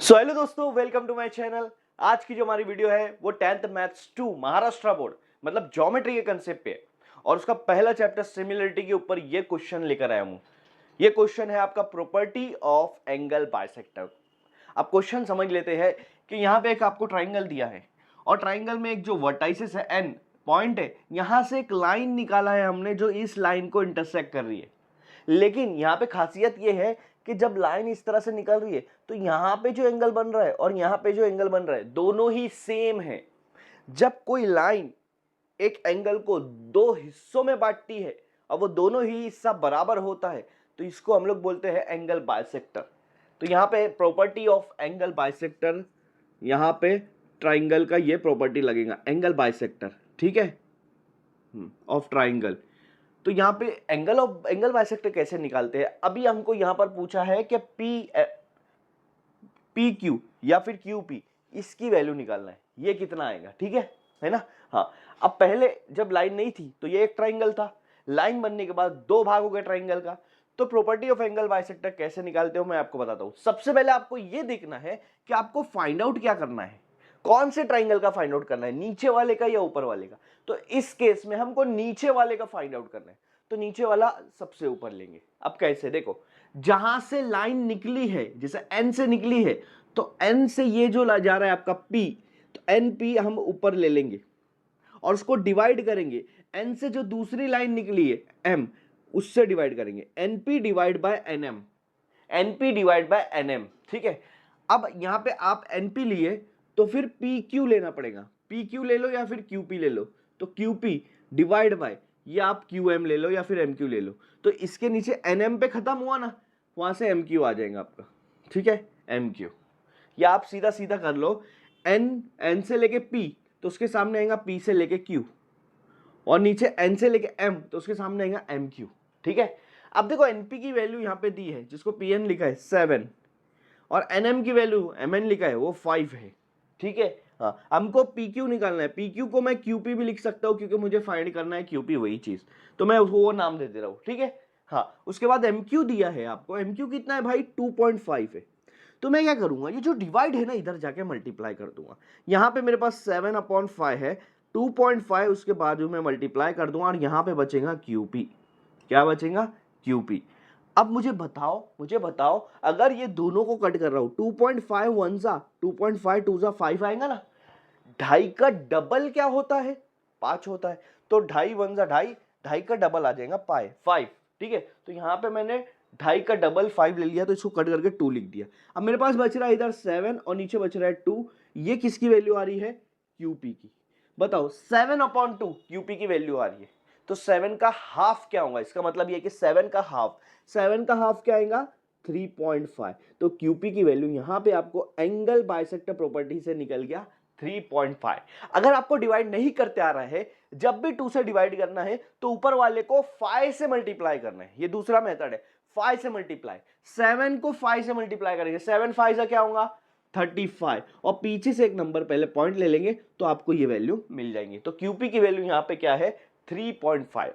So hello दोस्तों, welcome to my channel. आज की जो हमारी वीडियो है वो 10th मैथ्स 2 महाराष्ट्र बोर्ड मतलब ज्योमेट्री के कंसेप्ट पे है और उसका पहला चैप्टर सिमिलरिटी के ऊपर ये क्वेश्चन लेकर आया हूँ। ये क्वेश्चन है आपका प्रॉपर्टी ऑफ एंगल बाइसेक्टर। अब क्वेश्चन समझ लेते हैं कि यहाँ पे एक आपको ट्राइंगल दिया है और ट्राइंगल में एक जो वर्टाइसिस है एन पॉइंट है, यहाँ से एक लाइन निकाला है हमने जो इस लाइन को इंटरसेक्ट कर रही है। लेकिन यहाँ पे खासियत ये है कि जब लाइन इस तरह से निकल रही है तो यहाँ पे जो एंगल बन रहा है और यहाँ पे जो एंगल बन रहा है दोनों ही सेम है। जब कोई लाइन एक एंगल को दो हिस्सों में बांटती है और वो दोनों ही हिस्सा बराबर होता है तो इसको हम लोग बोलते हैं एंगल बाइसेक्टर। तो यहाँ पे प्रॉपर्टी ऑफ एंगल बाइसेक्टर, यहाँ पे ट्राइंगल का ये प्रॉपर्टी लगेगा एंगल बाइसेक्टर, ठीक है, ऑफ ट्राइंगल। तो यहाँ पे एंगल बाइसेक्टर कैसे निकालते हैं? अभी हमको यहाँ पर पूछा है कि पी क्यू या फिर क्यू पी, इसकी वैल्यू निकालना है, ये कितना आएगा, ठीक है ना। हाँ, अब पहले जब लाइन नहीं थी तो ये एक ट्राइंगल था, लाइन बनने के बाद दो भाग हो गए ट्राइंगल का। तो प्रॉपर्टी ऑफ एंगल बाइसेक्टर कैसे निकालते हो मैं आपको बताता हूँ। सबसे पहले आपको ये देखना है कि आपको फाइंड आउट क्या करना है, कौन से ट्राइंगल का फाइंड आउट करना है, नीचे वाले का या ऊपर वाले का। तो इस केस में हमको नीचे वाले का फाइंड आउट करना है, तो नीचे वाला सबसे ऊपर लेंगे। अब कैसे, देखो, जहां से लाइन निकली है, जैसे एन से निकली है तो एन से ये जो जा रहा है आपका पी, तो एन पी हम ऊपर ले लेंगे और उसको डिवाइड करेंगे। एन से जो दूसरी लाइन निकली है एम, उससे डिवाइड करेंगे, N P divide by N M, N P divide by N M, ठीक है। अब यहां पे आप एन पी लिए तो फिर पी क्यू लेना पड़ेगा, पी क्यू ले लो या फिर क्यू पी ले लो। तो क्यू पी डिवाइड बाय, या आप क्यू एम ले लो या फिर एम क्यू ले लो। तो इसके नीचे एन एम पे खत्म हुआ ना, वहां से एम क्यू आ जाएगा आपका, ठीक है, एम क्यू। या आप सीधा सीधा कर लो, एन से लेके पी तो उसके सामने आएगा पी से लेके क्यू, और नीचे एन से लेके एम तो उसके सामने आएगा एम क्यू, ठीक है। अब देखो एनपी की वैल्यू यहाँ पे दी है जिसको पी एन लिखा है 7 और एन एम की वैल्यू एम एन लिखा है वो 5 है, ठीक है। हाँ, हमको पी क्यू निकालना है, पी क्यू को मैं क्यू पी भी लिख सकता हूँ क्योंकि मुझे फाइंड करना है क्यू पी वही चीज, तो मैं उसको वो नाम दे दे रहा हूँ, ठीक है। हाँ, उसके बाद एम क्यू दिया है आपको, एम क्यू कितना है भाई 2.5 है। तो मैं क्या करूंगा, ये जो डिवाइड है ना इधर जाके मल्टीप्लाई कर दूंगा। यहाँ पे मेरे पास 7/5 है, 2.5 उसके बाद में मल्टीप्लाई कर दूंगा और यहाँ पे बचेगा क्यूपी। क्या बचेगा? क्यूपी। अब मुझे बताओ अगर ये दोनों को कट कर रहा हूं, 2.5 1 जा 2.5 2 जा 5 आएगा ना, ढाई का डबल क्या होता है? 5 होता है। तो ढाई 1 जा ढाई, ढाई का डबल आ जाएगा 5, ठीक है। तो यहाँ पे मैंने ढाई का डबल 5 ले लिया तो इसको कट करके 2 लिख दिया। अब मेरे पास बच रहा है इधर 7 और नीचे बच रहा है 2। ये किसकी वैल्यू आ रही है? क्यूपी की। बताओ 7/2 क्यूपी की वैल्यू आ रही है, तो 7 का हाफ क्या होगा? इसका मतलब ये कि 7 का हाफ क्या आएगा? 3.5। तो क्यूपी की वैल्यू यहाँ पे आपको एंगल बाइसेक्टर प्रॉपर्टी से निकल गया 3.5। अगर आपको डिवाइड नहीं करते आ रहा है, जब भी 2 से डिवाइड करना है तो ऊपर वाले को 5 से मल्टीप्लाई करना है। ये दूसरा मेथड है, 5 से मल्टीप्लाई। 7 को 5 से मल्टीप्लाई करेंगे, 7 5 का क्या होगा? 35, और पीछे से एक नंबर पहले पॉइंट ले लेंगे तो आपको ये वैल्यू मिल जाएंगी। तो क्यूपी की वैल्यू यहाँ पे क्या है? 3.5।